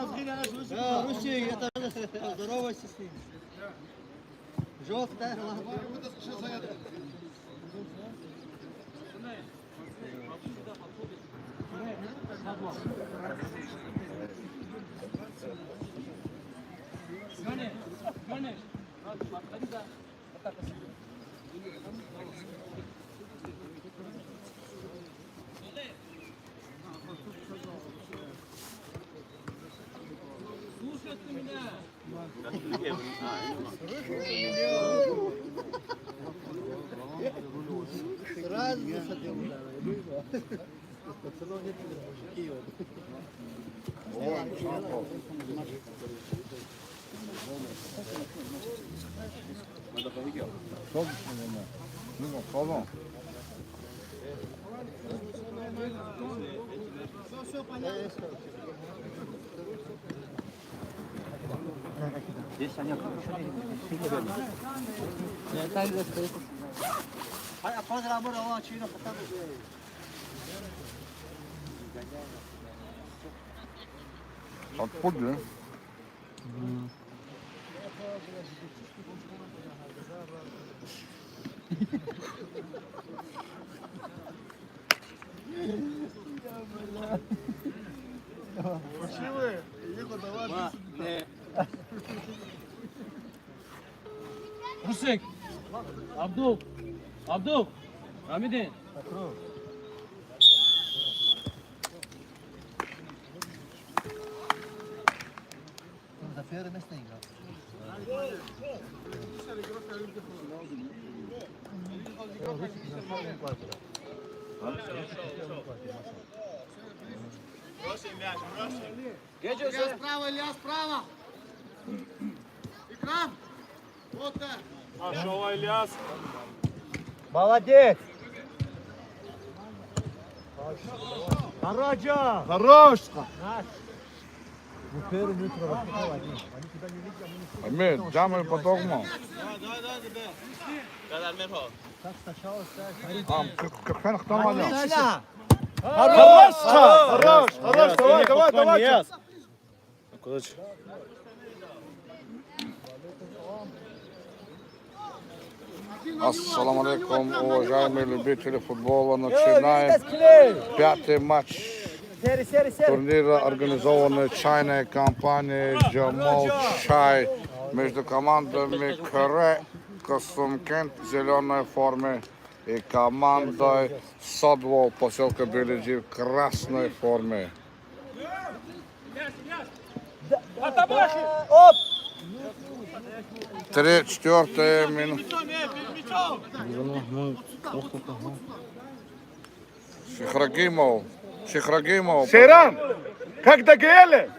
Русик, это здоровайся с ним. Желтая голова. Слушай ты меня. Сразу засадил удар. Пацанов нет мужики. Все понятно. Здесь они я так же стою. А подрабора очень потому Отпугли. Красивые. Его давай. Русик. Абдул. Абдул. Хамидин. За первое место играл. Илья справа, Илья справа. Икрам. Вот так. Пошел Ильяс. Молодец. Хорошо. Хорош! Ну, первый не трогал. Амир, дамы по-догму. Так сначала ставь. Как там Аня? Хорош! Хорош! Давай! Ассаламу алейкум, уважаемые любители футбола. Начинаем пятый матч турнира, организованной чайной компанией Джамал Чай между командами Каре, Касумкент в зеленой форме и командой Садвол, поселка Беледи в красной форме. Четвертая минута. Шихрагимов. Шейран, как ДГЛ?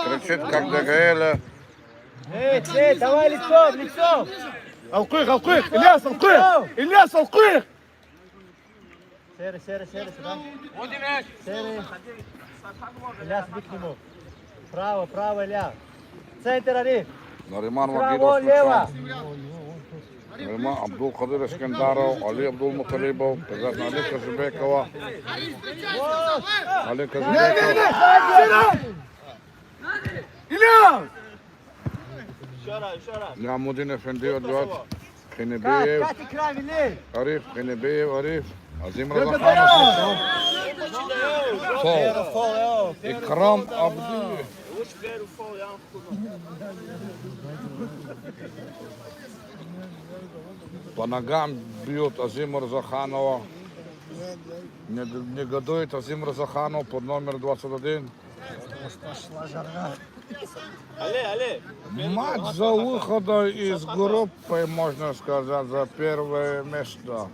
Кричит, как ДГЛ. Давай лицом. Алкуих, Ильяс, алкуих! Серый, сюда. Серый. Ильяс, иди к нему. Право, Илья. Центр, Ариф. Нариман Право, Вагидов. лево. Нариман Абдул Кадыр Искендаров, Али Абдул Муталибов, Али Казыбекова. Али Казыбекова. Ильяс! Нямудин Эфенди Оджот. Хенебеев. Кати край, Вилли. Ариф, Хенебеев. Азим Разаханов. Фол. Икрам Абди. По ногам бьют Азима Разаханова. Негодует Азим Разаханов под номер 21. Матч за выходом из группы, можно сказать, за первое место.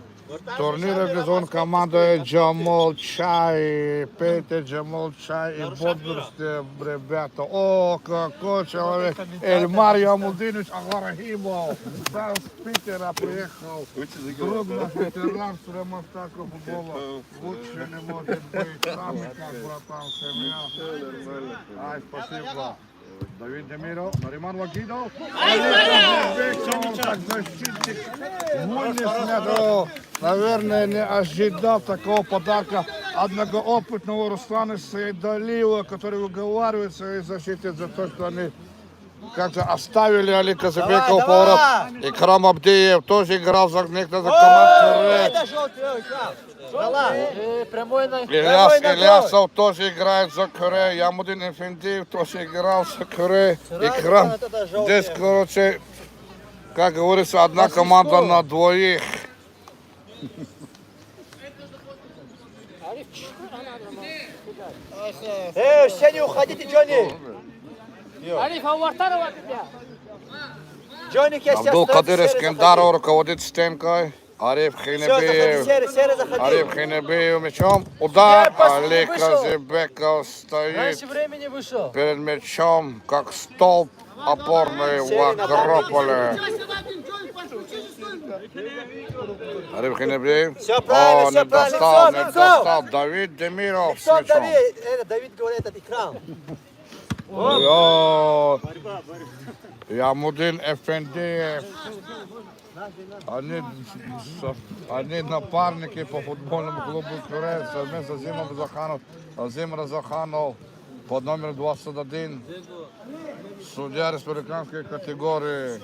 Турнир организован командой Джамал Чай. Пейте Джамал Чай и бодрствуйте, ребята. О, какой человек. Эльмар Ямудинович Агарахимов. Сам с Питера приехал. Друг наш ветеран Сулейманского футбола. Лучше не может быть. Сами как братан, семья. Ай, спасибо. Давид Демиров, Нариман Вагидов. Как защитник. Наверное, не ожидал такого подарка одного опытного Руслана Сейдалиева, который выговаривает своей защите за то, что они как-то оставили Али Казабекова Давай, поворот. давай! Икрам Абдиев тоже играл за некто за команду. Это желтый, Дала. Прямой на... Ильясов тоже играет за Кюре. Ямудин Эфендиев тоже играл за Кюре. Икрам. Здесь, короче, как говорится, одна команда на двоих. все не уходите, Джонни. Ариф, Авартарова тебя. Джонни, я Абдул Кадир Искендаров руководит стенкой. Ариф Все, Хинебиев. Серый, заходи. Ариф Хинебиев мячом. Удар. Последний Али вышел. Казабеков стоит Раньше времени вышел. перед мячом, как столб опорный в Акрополе. Ариф Хинебиев. Всё правильно, О, всё не правильно. достал, не Лицом. достал. Давид Демиров с Лицом мячом. Давид. Давид говорит, этот экран. О, Ямудин Эфендиев. Они напарники по футбольному клубу Кюре, совместно с Зимом Разаханов под номером 21. Судья республиканской категории.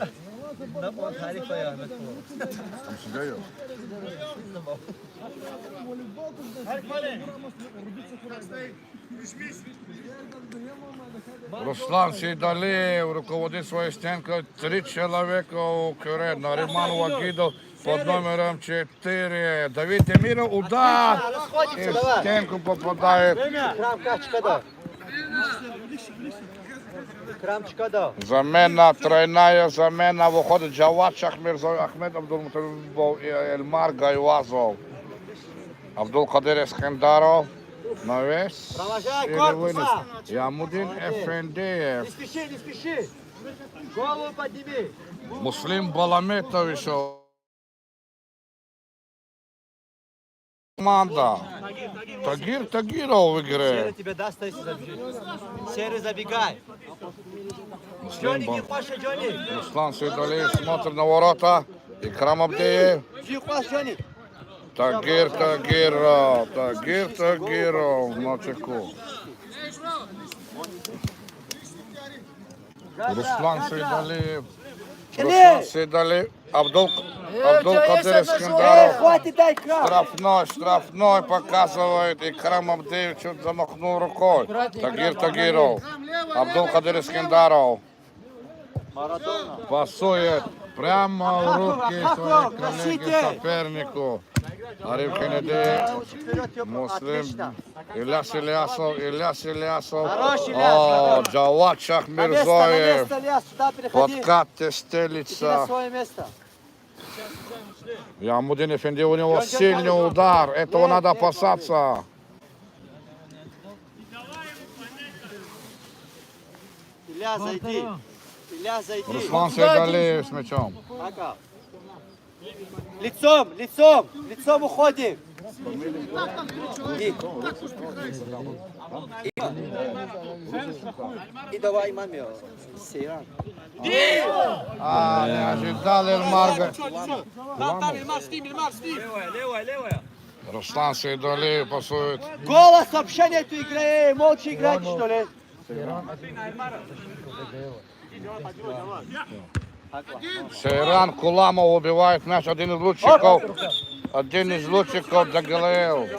Руслан Сейдалиев руководит своей стенкой. 3 человека у Кюре. Нариман Вагидов под номером 4. Давид Демиров удар. И Расходимся, в давай. стенку попадает. Крам, качкада. Крам, чкада. Замена, тройная замена. Выходит Джавад Шахмирзой, Ахмед Абдулмуталибов и Эльмар Гайвазов. Абдул Кадир Искендаров. Навес. Провожай Или корпуса. вынес. Ямудин Не Эфендиев. спеши. Голову подними. Муслим Баламетов еще. Команда. Тагиров в игре. Серый тебе даст, если забежит. Серый, забегай. Муслим Джонни, Паша, Джонни. Руслан Сейдалиев смотрит на ворота. Икрам Абдиев. Фьюквас, Джонни. Тагиров на чеку. Руслан Сейдалиев. Абдул Кадир Искендаров. Хватит, дай крам. Штрафной показывает. Икрам Абдиев чуть замахнул рукой. Тагиров. Абдул Кадир Искендаров. Пасует прямо в руки своей коллеги сопернику. Ариф Хинебиев. Муслим. Ильяс Ильясов. Хороший О, мяч. Джавад На Шахмирзоев. место, Ильяс, сюда переходи. Подкат Иди на стелится. свое место. Ямудин Эфенди, у него сильный удар. Этого надо опасаться. Ильяс, зайди. Ильяс, зайди. Руслан Сейдалиев с мячом. Пока. Лицом уходим. И давай маме. Сейран. Не ожидал Эльмарга. Руслан Сейдалиев пасует. Голос вообще нету игры. Молча играть, что ли? Сейран Куламов убивает мяч. Один из лучников Дагалаев.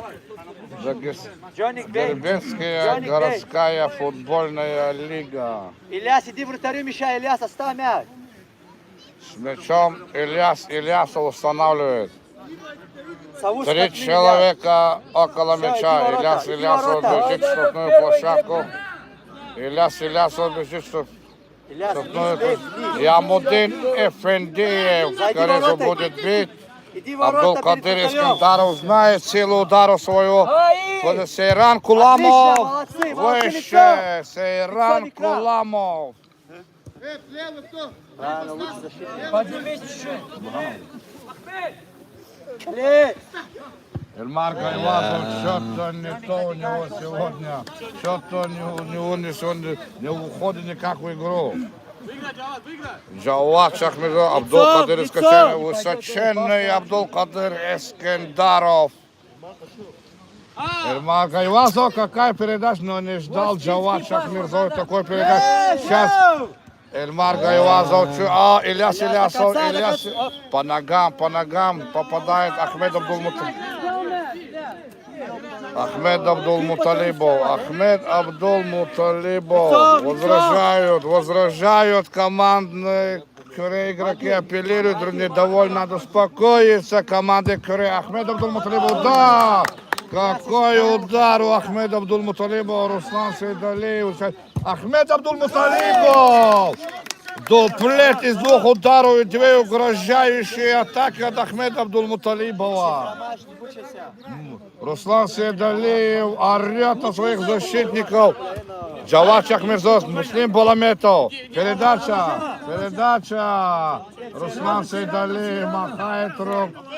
Джонни, бей. Дербенская Джонни, городская футбольная лига. Ильяс, иди вратарю мешай. Ильяс, оставь мяч. С мячом Ильясов устанавливает. Савуш, 3 подними человека около Всё, мяча. иди ворота, иди Ильясов ворота. бежит в штрафную площадку. Ильясов бежит в мяч. Ильяс, штрафную бей, площадку. бей. Ямудин Эфендиев, Зайди скорее всего, ворота, будет бить. Иди Абдул ворота Кадир перед вратарем. Искендаров знает силу удара своего. Ай! Сейран Отлично, Куламов. молодцы, Выше. Сейран Лицо, лицо. Куламов. Правильно, лучше защитник. Подними чуть-чуть. Ли. Эльмар Гайвазов, что-то не то у него сегодня. Что-то у него сегодня не уходит никак в игру. Джавад Шахмирзоев, Абдул Кадир Искендаров, высоченный Абдул Кадир Искендаров. Эльмар Гайвазов, какая передача, но не ждал Джавад Шахмирзоев такой передачи. Сейчас Эльмар Гайвазов, Ильяс Ильясов, Ильяс по ногам, попадает Ахмед Абдулмуталибов. Ахмед Абдулмуталибов. Возражают командные игроки, апеллируют, недовольны, надо успокоиться. Команда Ахмед Абдулмуталибов, да! Какой удар у Ахмеда Абдулмуталибова, Руслан Сейдалиев. Ахмед Абдулмуталибов! Дуплет из двух ударов и две угрожающие атаки от Ахмеда Абдулмуталибова. Руслан Сейдалиев орет на своих защитников. Джавад Шахмирзоев, Муслим Баламетов. Передача. Руслан Сейдалиев махает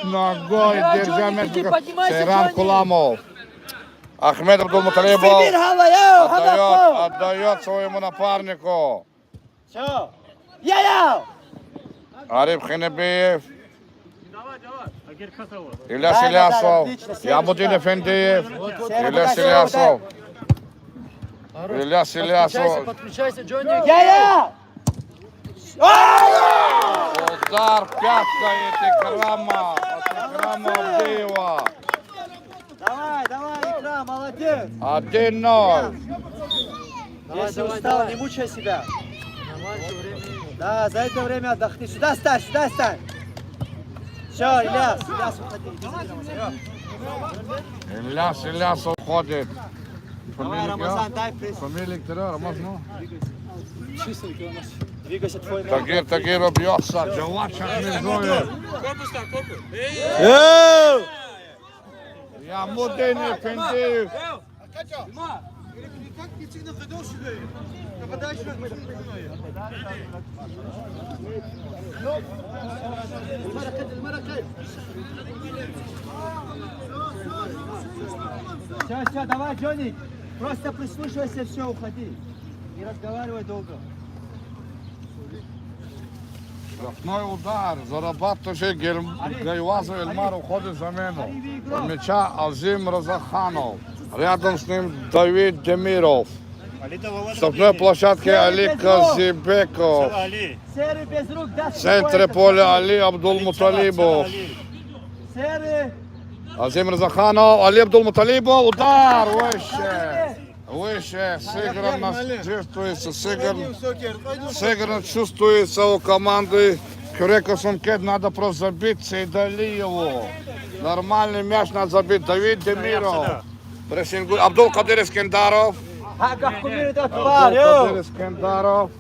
ногой, держа мяч. Сейран Куламов. Ахмед Абдулмуталибов отдает своему напарнику. Ариф Хинебиев. Ильяс Ильясов. Ябудин Эфендиев. Ильяс Ильясов. Ильяс Ильясов. Подключайся, Джонни. Удар пяткой от Икрама Абдиева. Давай, Икрам, молодец. 1-0. Если устал, не мучай себя. Да, за это время отдохни. Сюда стань. Все, Ильяс, уходи. Ильяс уходит. Давай, Рамазан, дай пресс. Фамилия кто? Рамазан? Двигайся, твой Тагир бьется. Джавад Шахмирзоев. Ябудин Эфендиев. Все, давай, Джонни. Просто прислушивайся, все, уходи. Не разговаривай долго. Штрафной удар. Зарабатывает Гайвазов. Эльмар уходит в замену. У мяча Азим Разаханов. Рядом с ним Давид Демиров. В штрафной площадке Али Казибеков. Серый без рук, да, В центре поля Али Абдулмуталибов. Серый. Азим Разаханов, Али Абдулмуталибов, удар выше, сыгранно чувствуется, сыгранно чувствуется у команды Кюрека Сумкет, надо просто забить Сейдалиеву. Нормальный мяч надо забить, Давид Демиров. Прессингует, Абдулкадир Искендаров. Абдулкадир Искендаров.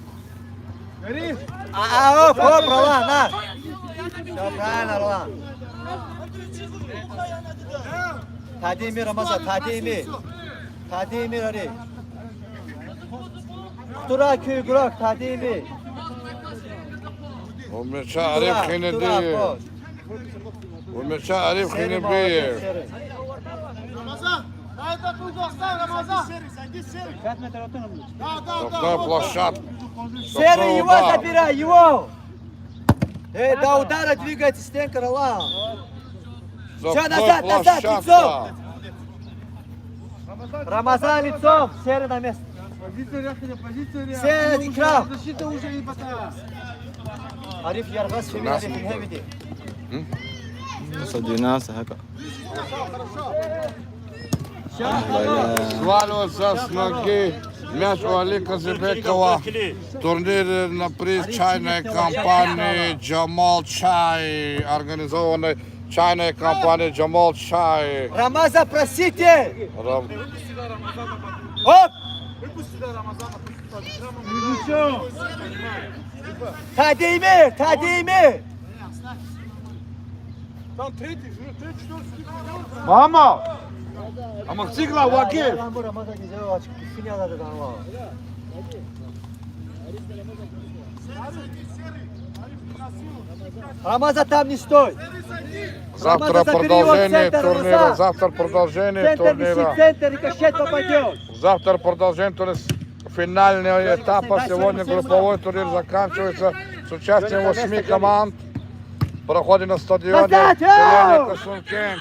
Ролан, на. Все правильно, Ролан. Тадимир, Рамазан, Тадимир, Ари. Тура Кюйгрок, Тадимир. У мяча Ариф Хинебиев. У мяча Ариф Хинебиев. Штрафной площадка. Серый, его забирай, его. До удара двигается стенка, Ролан. Все, назад, лицом. Рамазан лицом, Серый на место. Серый, Икрам. Ариф Яргас, Ариф Хевиди. 12 هكا Сваливается с ноги мяч у Али Казибекова. Турнир на приз чайной компании Джамал Чай. Организованной чайной компанией Джамал Чай. Рамазан, просите. Оп! Тадимир. Мама! А Махцигла Вакif! Рамазан не сделал очки, финя надо давал. Рамазан, там не стой. Завтра продолжение турнира. Завтра продолжение турнира. Центр, рикошет попадет. Завтра продолжение турнира. Финального этапа. Сегодня групповой турнир заканчивается с участием 8 команд. Проходит на стадионе Селения Косункент.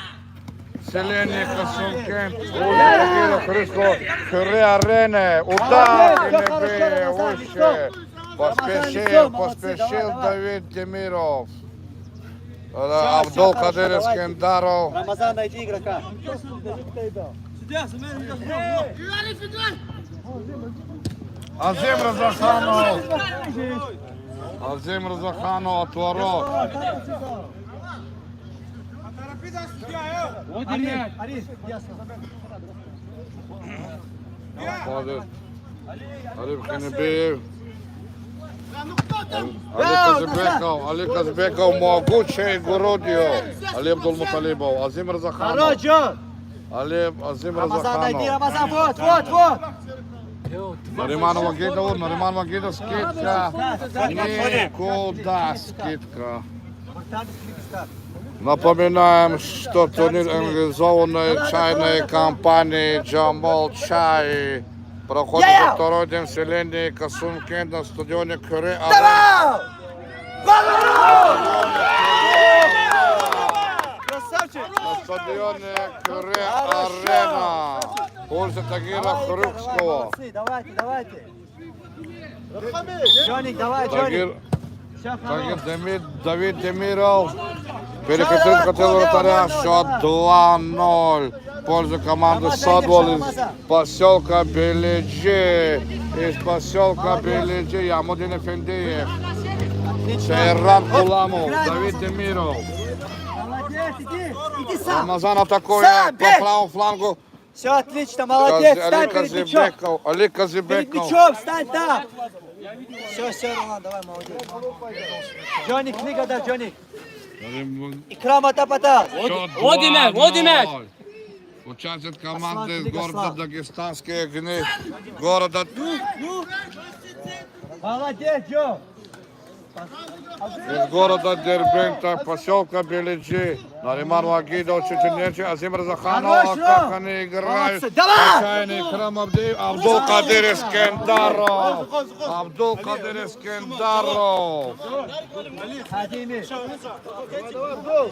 Селение Касумкент, Узбекиро, Хриско, Кюре Арене, удар, Кенебе, Уще. Поспешил Давид Демиров. Абдул Кадыр Искендаров. Рамазан, найди игрока. Азим Разаханов. Азим Разаханов от ворот. Входит Алип Кенебеев. Али Казбеков, могучий Городио. Али Абдулмуталибов. Азим Разаханов. Хорошо. Азим Рамазан, найди, Разаханов. Рамазан, вот. Нариман Вагидов, скидка. Никуда скидка. Напоминаем, что турнир организованной чайной компании «Джамол Чай» проходит во второй день в селении Касумкент на стадионе Кюре Арена. На стадионе Кюре Арена. Польза Тагира Хрюкского. Давайте. Джоник, давай, Джоник. Давид Демиров перехватил вратаря, счет 2-0. В пользу команды Садвол из поселка Белиджи. Из поселка Белиджи Ямудин Эфендиев. Шейран Куламов, Давид Демиров. Молодец, иди сам. Рамазан атакует по правому флангу. Все отлично, молодец. Встань перед мячом. Али Перед Казибеков. мячом, встань там. Все, Роман, давай, молодец. Джоник, книга, да, Джоник. Икрам атапата. Води мяч. Участник команды из города Дагестанские огни. Города... Молодец, Джо. Из города Дербента, поселка Белиджи. Нариман Вагидов, Чеченечи, Азим Разаханов. Как они играют. Отчаянный Икрам Абдиев. Абдул Кадыр Искендаров. Абдул Кадыр Искендаров.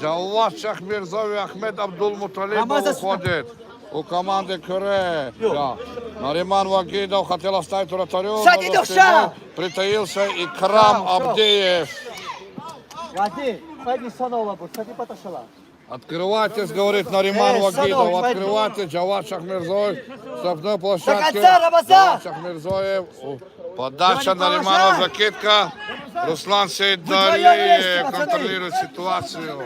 Джавад Шахмирзов и Ахмед Абдулмуталибов уходит. У команды Кюре. Нариман Вагидов хотел оставить вратарю, но за спиной притаился Икрам Абдиев. Вади, пойди Санова, сади поташала. Открывайтесь, говорит Нариман Вагидов. Открывайтесь, Джавад Шахмирзоев. Штрафной площадке. Джавад Шахмирзоев. Подача Нариманова, закидка. Руслан Сейдали контролирует ситуацию.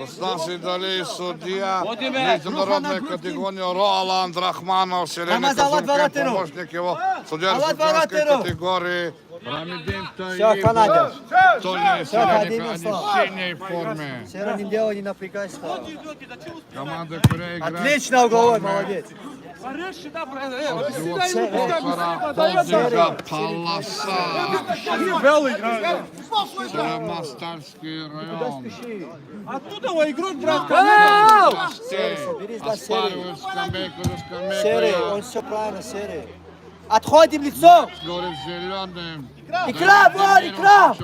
Руслан Сейдали, судья международной категории Роланд Рахманов, селение Касумкент, помощник его, судья республиканской категории Рамидин Таибов. Тони селение, они в синей форме. Сера не делай, не напрягайся. Команда Кюре играет. Отлично уговор, молодец. Полдика полоса. Северомостальский район. Оттуда игрок, брат. Оспаривают скамейку за Серый, скамейкой. он все правильно, Серый. Отходим лицом. Говорит зеленым. Икрам, вон, Икрам.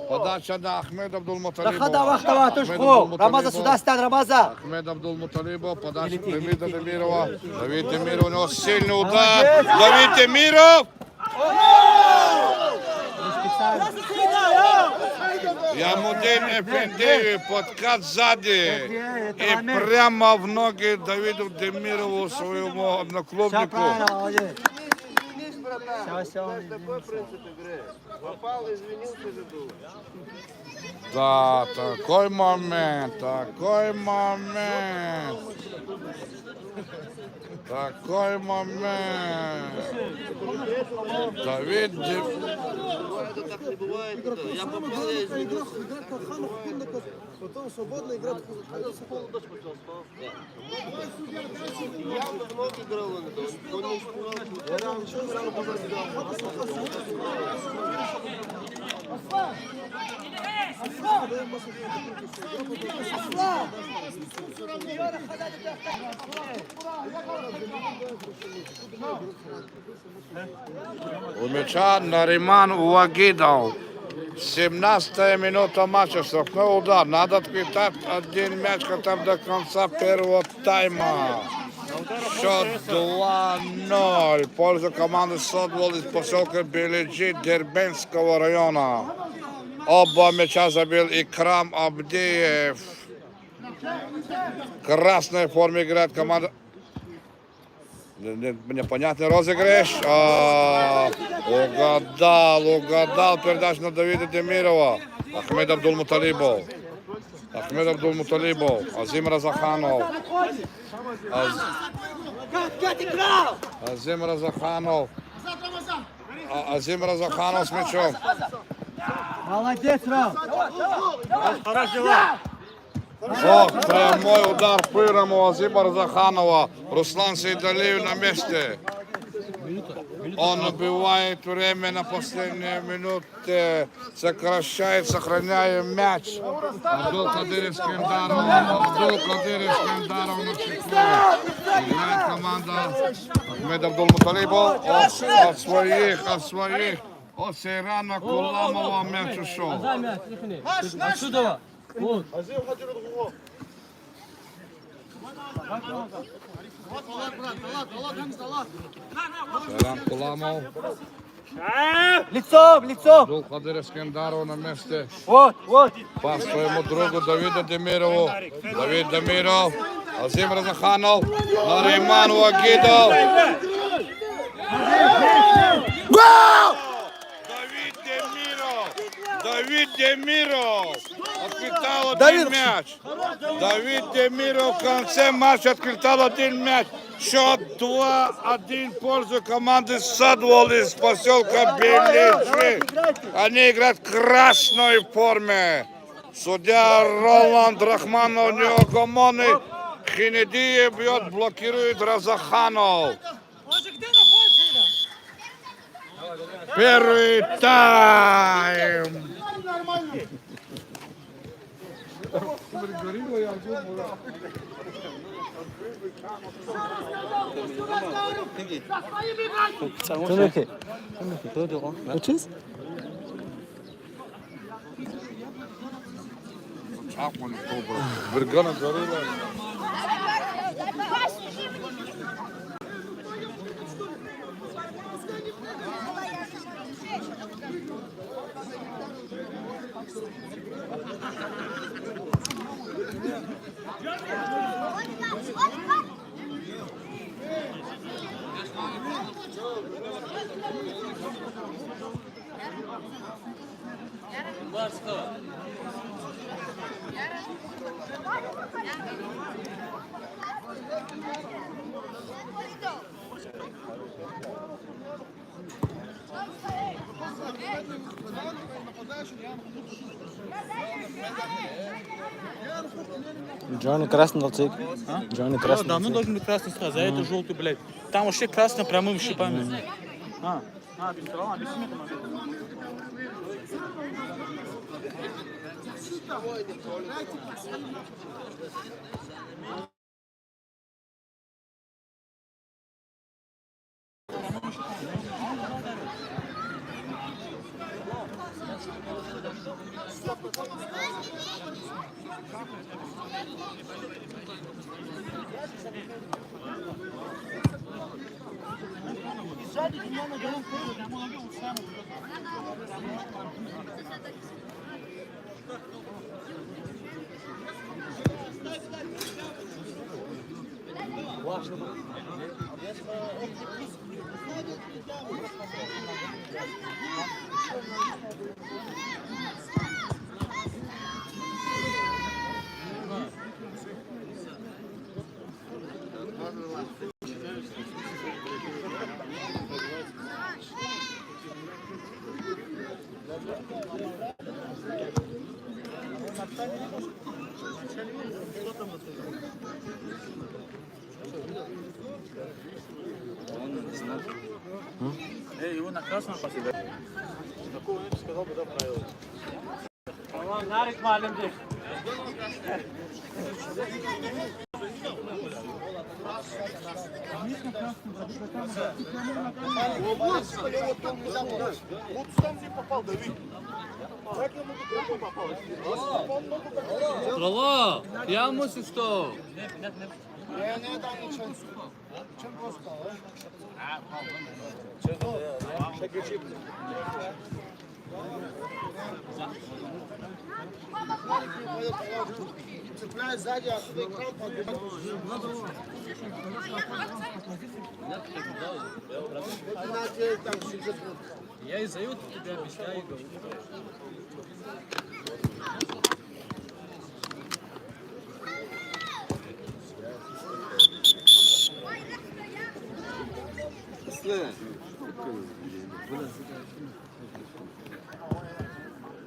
Подача на Ахмед Абдулмуталибов. Вахтова, тушку. Рамаза сюда стань, Рамаза. Ахмед Абдулмуталибов. Подача Давида Демирова. Давид Демиров, у него сильный удар. Давид Демиров. Ямудин Эфендиев, подкат сзади. И прямо в ноги Давиду Демирову, своему одноклубнику. Правильно, молодец. Да, такой момент. Такой момент. Давид Я попал, я извинился. Потом свободно играть. Явно много играл он. Он не успевал. у мяча Нариман Вагидов. 17-я минута матча, штрафной удар. Надо отпитать один мяч хотя бы до конца первого тайма. Счет 2-0 в пользу команды Садвол из поселка Беледжи Дербенского района. Оба мяча забил Икрам Абдиев. В красной форме играет команда. Непонятный розыгрыш. Угадал передачу на Давида Демирова. Ахмед Абдулмуталибов. Азим Разаханов. Азим Разаханов с мячом. Молодец, Ром. Вот прямой удар первому Азима Разаханова. Руслан Сейдалиев на месте. Он убивает время на последние минуты, сокращает, сохраняя мяч. Абдул-Кадыров Скендаров на чеку. Играет команда Ахмед Абдулмуталибов от своих. От Сейрана Куламова мяч ушел. Отсюда. Вот. Сейран Куламов. Лицом. Абдул-Кадыров Скендаров на месте. Вот. Пас своему другу Давиду Демирову. Давид Демиров. Азим Разаханов. Нариман Вагидов. Давид Демиров откликал один мяч. Давид Демиров в конце матча откликал один мяч. Счет 2-1 в пользу команды Садвол из поселка Беледжи. Они играют в красной форме. Судья Роланд Рахманов Неогомоны Хинедиев бьет, блокирует Разаханов. Первый тайм. Vergana gorila. Джонни красный долцик. Джонни красный. Да, ну должен быть красный сразу, за это желтый, блядь. Там вообще красно прямым шипами. Его на красном посадили. Такого не сказал бы, да, правило. Нарик малым Вот сам не попал, Давид. Как ему игроку попал? Трала! Я мусив що? Я не дам ничего. Чем просто? Цепляй сзади, а ты экран подбирай. Это на тебе там 60 минут. Я і заю тебе обіцяю.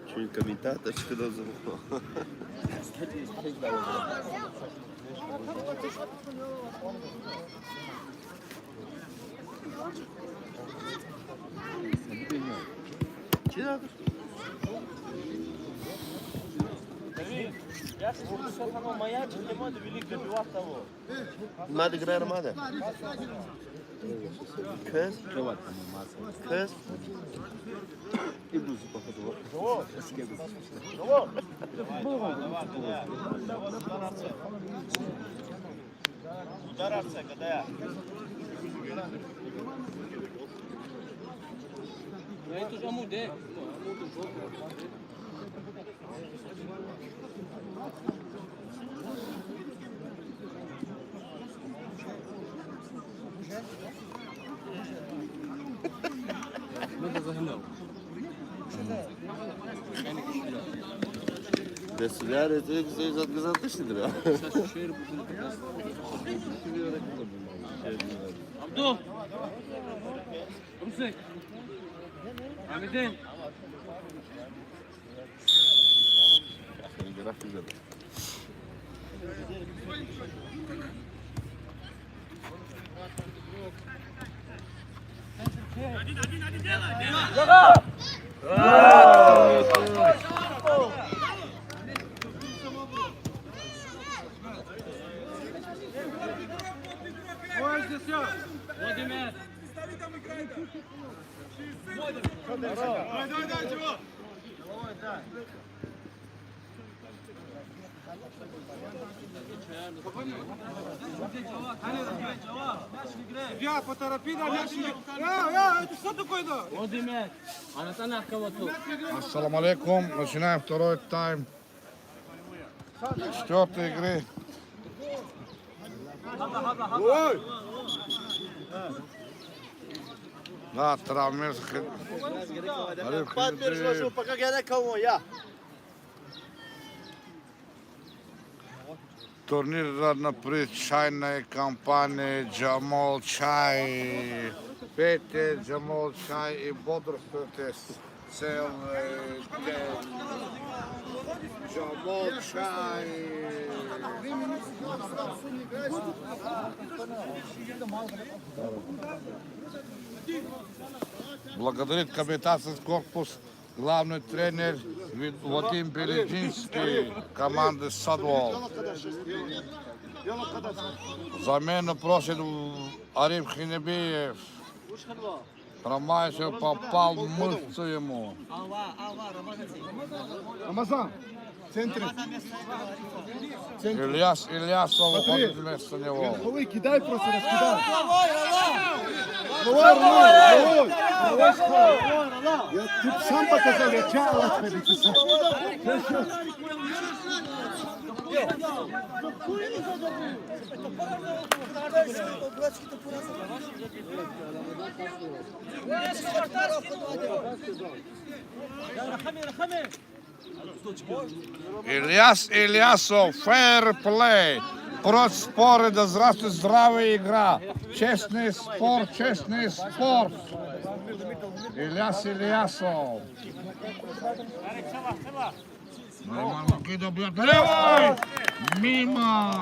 Что-нибудь комментатор, что там забыл? Надо играть Армада. Kız. Kız. İbrüzü bakıyor. Я тут жаму де? Надо загнал. Dersler güzel dışıdır ya. Abdul. Rusek. Hamidin. Владимир. Я поторопи, да, это что такое-то? Владимир. Анатана кого-то. Ассаламу алейкум. Начинаем второй тайм. Четвертой игры. Да, травмирский. Partner izlašu, pa kak je rekao on, ja. Турнир напред чайной компании Джамол Чай. Пейте Джамол Чай и бодрствуйте целый день. Джамол Чай. Благодарит комментаторский корпус главный тренер Вадим Беледжинский команды Садвол. Замену просит Ариф Хинебиев. Ромайсов попал в мышцу ему. Рамазан, в центре. Ильяс Ильясов уходит вместо него. Головой кидай, просто раскидай. Головой. Ты сам показал, я чал отходить. Ильяс Ильясов, фейр-плей. Против споры, да здравствует здравая игра. Честный спорт, честный спорт. Ильяс Ильясов. Найман Макидо бьет левой. Мимо.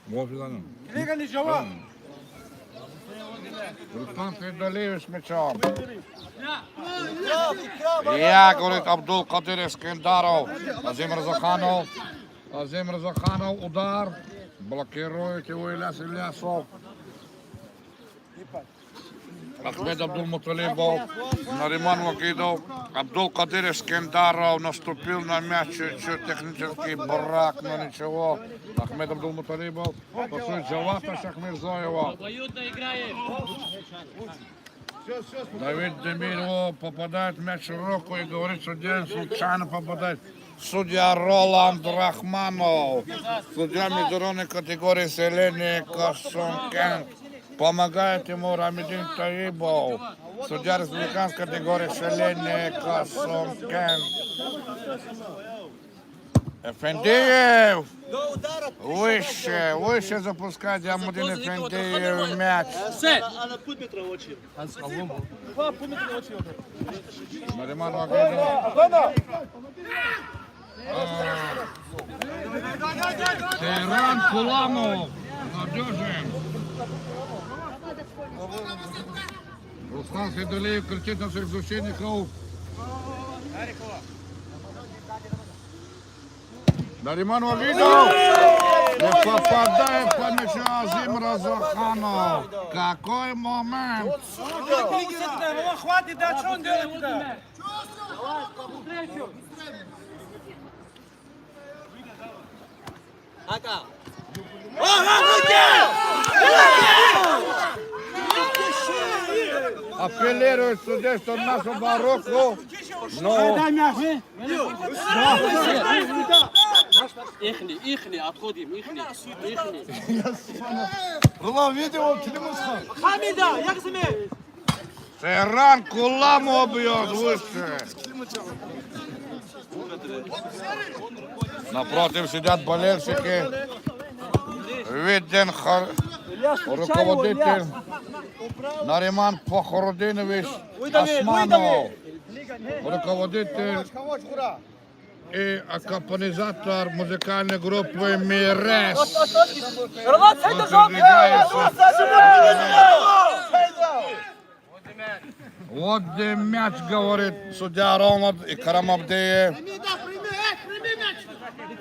Двигали, Джава. Рустам Федолиев с мячом. Я, говорит Абдул Кадыр Искендаров. Азим Разаханов. Азим Разаханов, удар. Блокирует его Ильяс Ильясов. Ахмед Абдулмуталибов, Нариман Вагидов, Абдул-Кадир Искендаров наступил на мяч, чуть-чуть технический брак, но ничего. Ахмед Абдулмуталибов, пасует Джавата Шахмирзоева. Обоюдно играем. Давид Демиров попадает мяч в руку и говорит, судья случайно попадает. Судья Роланд Рахманов, судья международной категории селения Кашонкент. Помогает ему Рамидин Таибов, судья республиканской категории селения Кашонкент. Эфендиев! Выше запускает Ямудин Эфендиев мяч. Нариман Вагидов. Сейран Куламов. Надежен. Руслан Федулеев кричит на своих защитников. Нариман Вагидов. Не попадает по мячу Азим Разаханов. Какой момент! Хватит, да что он делает-то? Апеллирует судья, что нашу бароку. Но Ихни, отходим, ихни. Рулан, видел, Килимусхан? Хамида, як зме? Сейран Куламов бьет выше. Напротив сидят болельщики. Виден руководитель Нариман Похородинович Османов. Руководитель и аккомпанизатор музыкальной группы Мирес. Вот где мяч, говорит судья Ромад и Карамабдеев.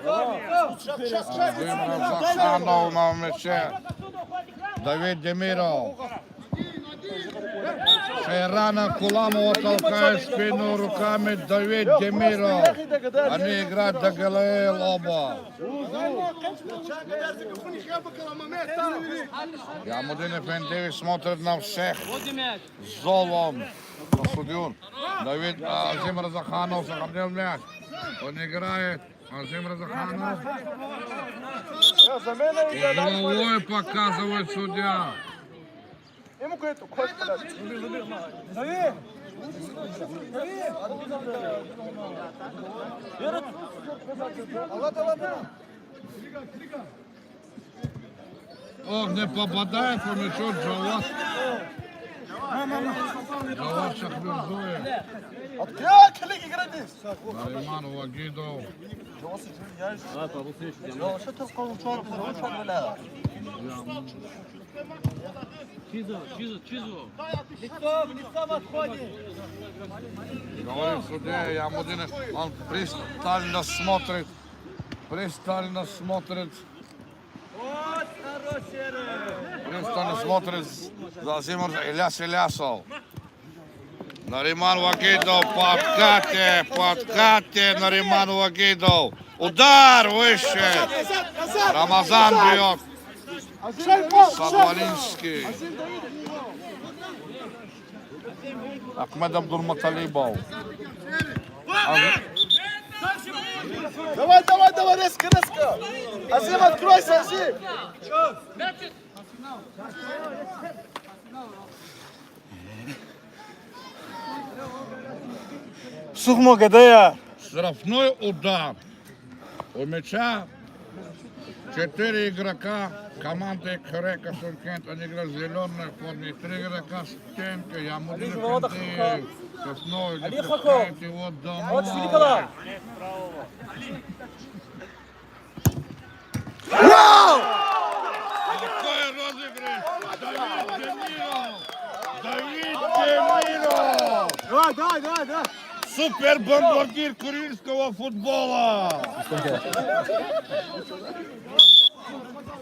Азим Разаханов на мяче. Давид Демиров. Шейрана Куламова толкает спину руками. Давид Демиров. Они играют до ГЛЛ оба. Ямудин Эфендиев смотрит на всех золом. На судью. Давид Азим Разаханов сохранил мяч. Он играет. Азим Разаханов. И головой показывает судья. Ему кое-то кость подать. Дави! Ох, не попадает по мячу Джават. Джават Шахмирзоев. Ya kelek играть. Нариман Вагидов. شو تلقوا شو ولا Чизу. Лицо в отходе. Говорит судья Ямудин, он пристально смотрит. Пристально смотрит. Вот хороший. Пристально смотрит за Азимом Ильяс Ильясов. Нариман Вагидов по откате, Нариман Вагидов. Удар выше. Рамазан бьет. Садвалинский. Ахмед Абдулмуталибов. Давай, резко. Азим, откройся, Азим. سخمو كده Штрафной удар. У мяча 4 игрока команды Крека Шумкент. Они играют в зеленой форме. 3 игрока стенка. Ямудин Эфендиев. Сосной. Не пускает его домой. Какой розыгрыш! Давид Демиров! Да. Супер бомбардир курильского футбола.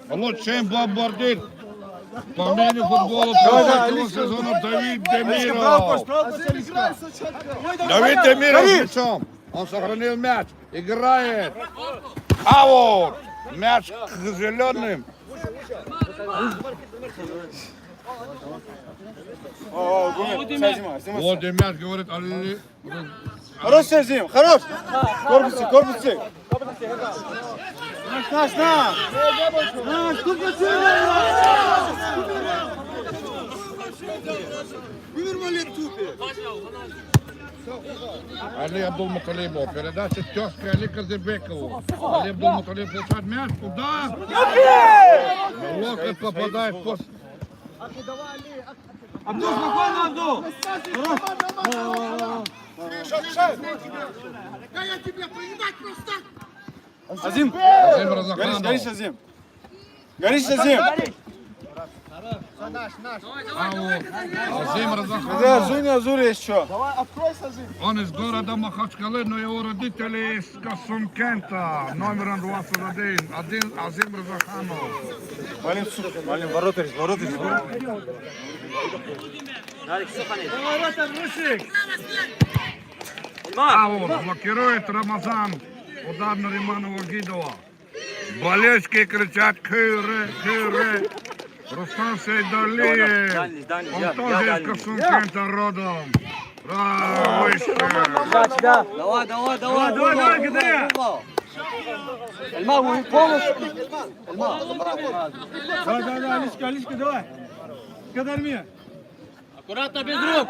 Лучший бомбардир по мнению футбола прошлого сезона Давид Демиров. Давид Демиров с мячом. Он сохранил мяч. Играет. Аут. Мяч к зеленым. Вот и мяч говорит Али. Хорош Сергей, хорош. Корпусы, корпусы. Али Абдулмуталибов. Передача тезка Али Казыбекову. Али Абдулмуталибов получает мяч. Удар. Локоть попадает в пост. Абдул, спокойно, Абдул. Азим, Азим горишь, Разаханов. горишь, Азим. Горишь, Азим. Азим Разаханов. Да, Жуня, Азури еще. Он из города Махачкалы, но его родители из Касумкента. Номером 21. Азим Разаханов. Малин, Малин, ворота, ворота. Блокирует Рамазан. Удар на Римана Вагидова. Болельщики кричат «Кюре, кюре». Рустам Сейдалиев. Он тоже из Касумкента родом. Выше. Давай, давай, давай. Давай, Гадаря. Эльма, вы полностью. Эльма, Да, Алишка, давай. Гадарми. Аккуратно, без рук.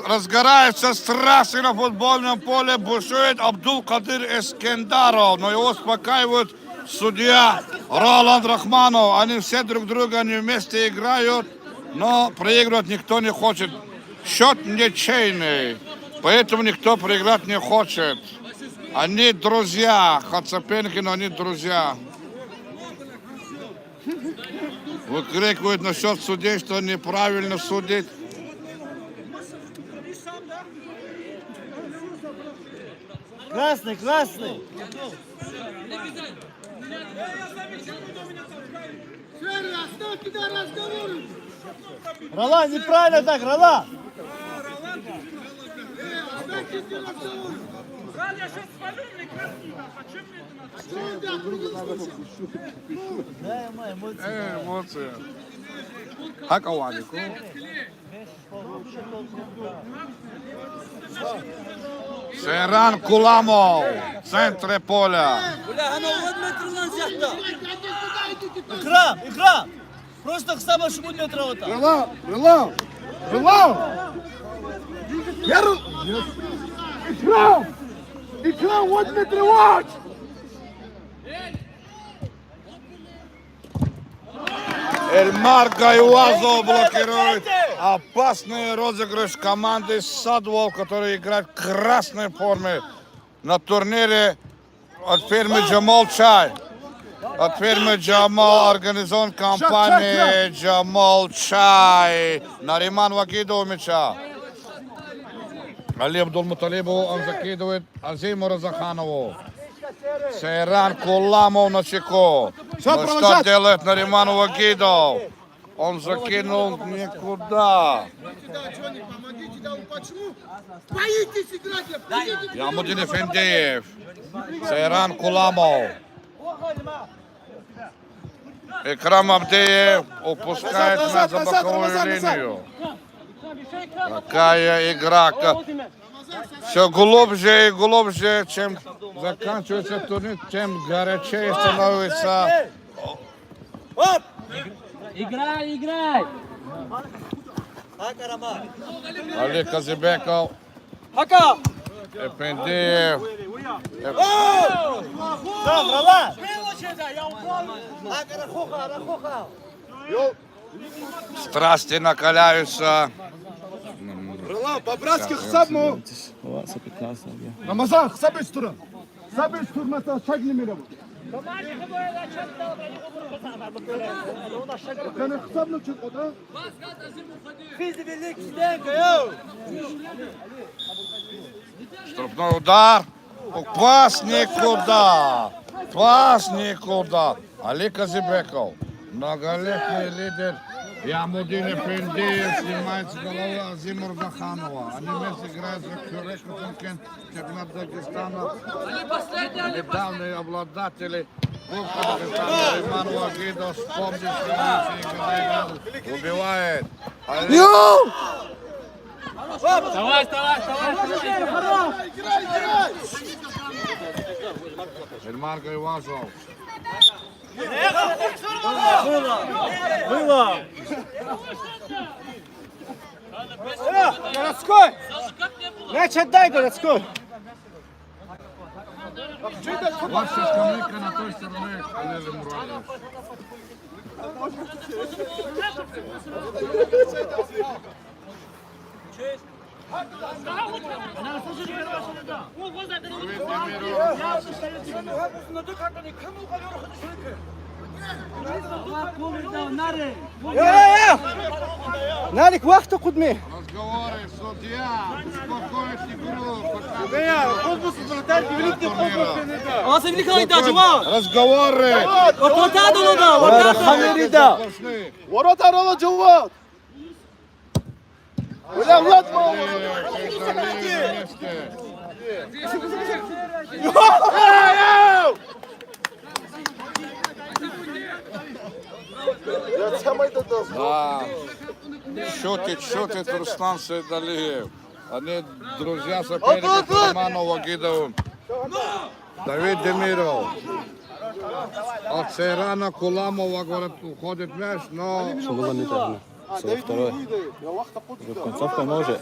Разгорается страсти на футбольном поле, бушует Абдул-Кадир Эскендаров, но его успокаивает судья Роланд Рахманов. Они все друг друга, они вместе играют, но проигрывать никто не хочет. Счет ничейный, поэтому никто проиграть не хочет. Они друзья, Хацапенки, но они друзья. Выкрикивают насчет судей, что неправильно судить. Красный, красный. Ролан, неправильно так, Ролан. Я сейчас свалю, мне красиво. Да, моя эмоции. Эмоции. Хакавадику. Сейран Куламов в центре поля. Икрам, Икрам. Просто сама шумут метра вот так. Рылам. Икрам, вот метровать. Эльмар Гайуазов блокирует опасный розыгрыш команды Садвол, которая играет в красной форме на турнире от фирмы Джамал Чай. От фирмы Джамал организован компания Джамал Чай. Нариман Вагидов мяча. Али Абдулмуталибов, он закидывает Азиму Разаханову. Сейран Куламов на чеку. Ну что делает Нариман Вагидов? Он закинул никуда. Ямудин Эфендиев. Сейран Куламов. Икрам Абдиев упускает мяч за боковую линию. Какая игра. Все глубже и глубже, чем заканчивается турнир, тем горячее становится. Играй, играй. Хака, Роман. Али Казыбеков. Хака. Эфендиев. Сам, Ролан! Рахуха! Страсти накаляются. Ролан, по-братски хсабну. Ова са 15 бия. Рамазан, хсаб истура. Хсаб истурмаса шагни мирам. Kana хсабну чук да? Физи велик стенка, йоу! Штрафной удар. Пас никуда. Пас никуда. Али Казибеков. Многолетний лидер. Ямудин Эфендиев снимает с головы Азима Ургаханова. Они вместе играют за Кюреку Тонкен, чемпионат Дагестана. Недавние обладатели Кубка Дагестана Риманова Гидо вспомнил следующий убивает. Вставай, вставай, вставай. Эльмарко Ивазов. Было! Городской! Мяч отдай, городской! Ваша скамейка на той стороне, Олег Муравьев. Нарик, вахта кудми! Разговоры, судья, успокоить игру, Аса велика ойда, жума. разговоры. Ортада долда, Хамирида! Ворота Рола Джавад! Уля, Влад, Да. Шутит Руслан Сейдалиев. Они друзья соперника Романова Гидовым. Давид Демиров. От Сейрана Куламова, говорят, уходит мяч, но Что было не так? Со второй. Уже концовка мы уже.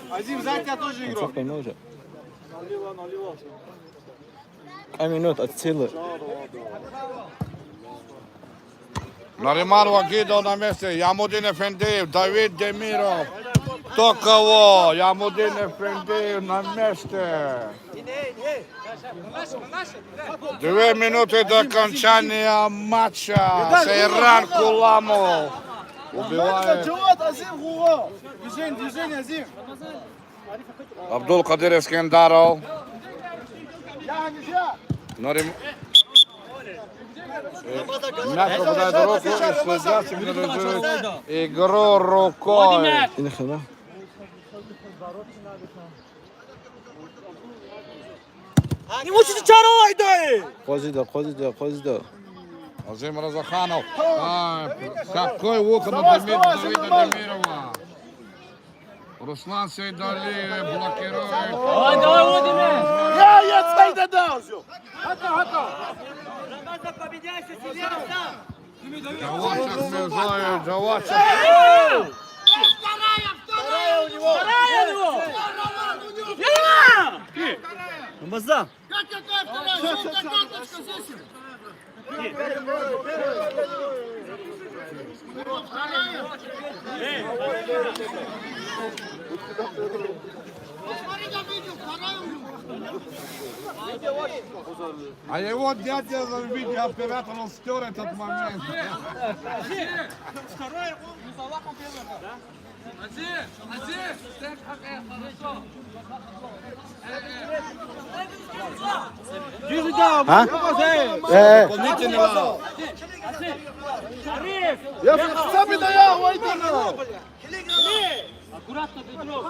Концовка мы уже. 5 минут от силы. Нариманова Гидо на месте. Ямудин Эфендиев, Давид Демиров. Кто кого? Ямудин Эфендиев на месте. 2 минуты до окончания матча. Сейран Куламов убивает. Джавад, Азим, Хуа! Движение, Азим! Абдул Кадир Эскендаров. Нарим... Мяч попадает в руку, и судья сигнализирует игру рукой. И нахрена? Не мучите чаро, айдай! Козида. Азим Разаханов. Какой выход от Давида Демирова. Руслан Сейдалиев блокирует. Давай, давай, Владимир. Я Сайда дал! Рамазан, победяйся, Сильяна! Джавад Шахмирзоев, Джавад Шахмирзоев. Вторая у него! Рамазан! А его дядя за видеооператор, он стер этот момент. А? Дополнительный раунд. Я сами да я, Вайдина! Аккуратно, Петров.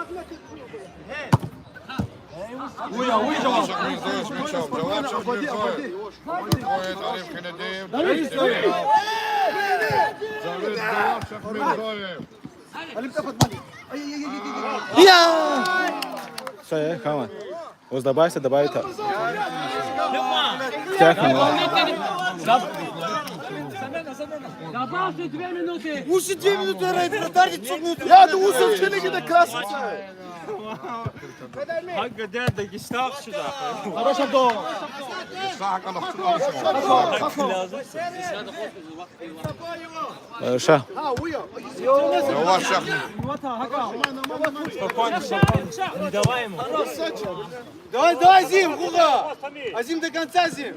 Джавад Шахмирзоев с мячом. Джавад Шахмирзоев. Выходит Ариф Хенедеев. Давид Демиров. Джавад Шахмирзоев. Все, хама. Вот добавься, добавить. Тяхнем. Забавте 2 минути. Уши 2 минути рейд, братарки цукнути. Я да усам челики да красавца. Hangi derde gestav sуда. Хорош, Абдул. Ша. Yavaş yapma. Давай, давай, Зим, Гуга. Азим до конца, Зим.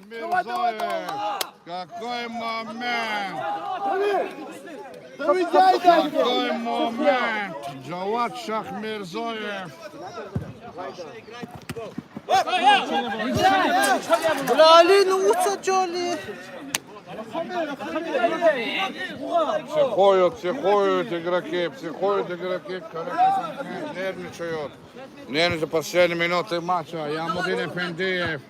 Мирзоев. Какой момент. Какой момент. Джавад Шахмирзоев. Блин, ну Джони. Психуют игроки, нервничают. Нервничают последние минуты матча. Ямудин Эфендиев.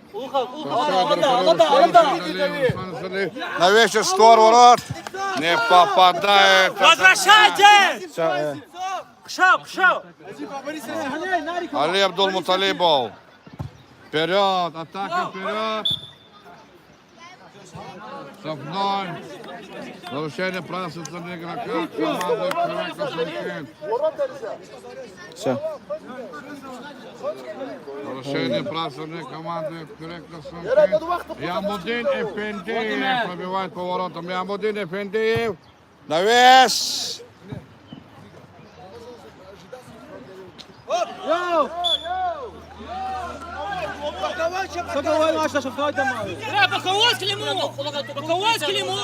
На вечер створ ворот. Не попадает. Возвращайте! Шау! Али Абдулмуталибов. Вперед, атака вперед. Совной. Нарушение прав социального игрока. Команда корректно Шымкент. Все. Нарушение прав социальной команды корректно Шымкент. Ямудин Эфендиев пробивает поворотом. Ямудин Эфендиев. Навес. Соковой наш, что там? Боковой клеймо! Боковой клеймо!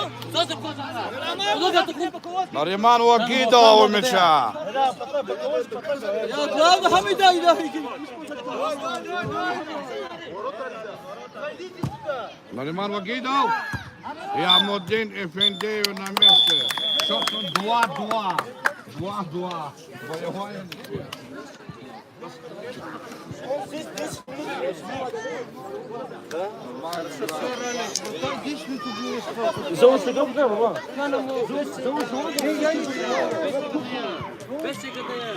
Нариман Вагидов у мяча. Главное, Хамида, Нариман Вагидов. Ямудин Эфендиев на месте. Счет 2-2. 2-2. Боевая ничья. Без секретаря.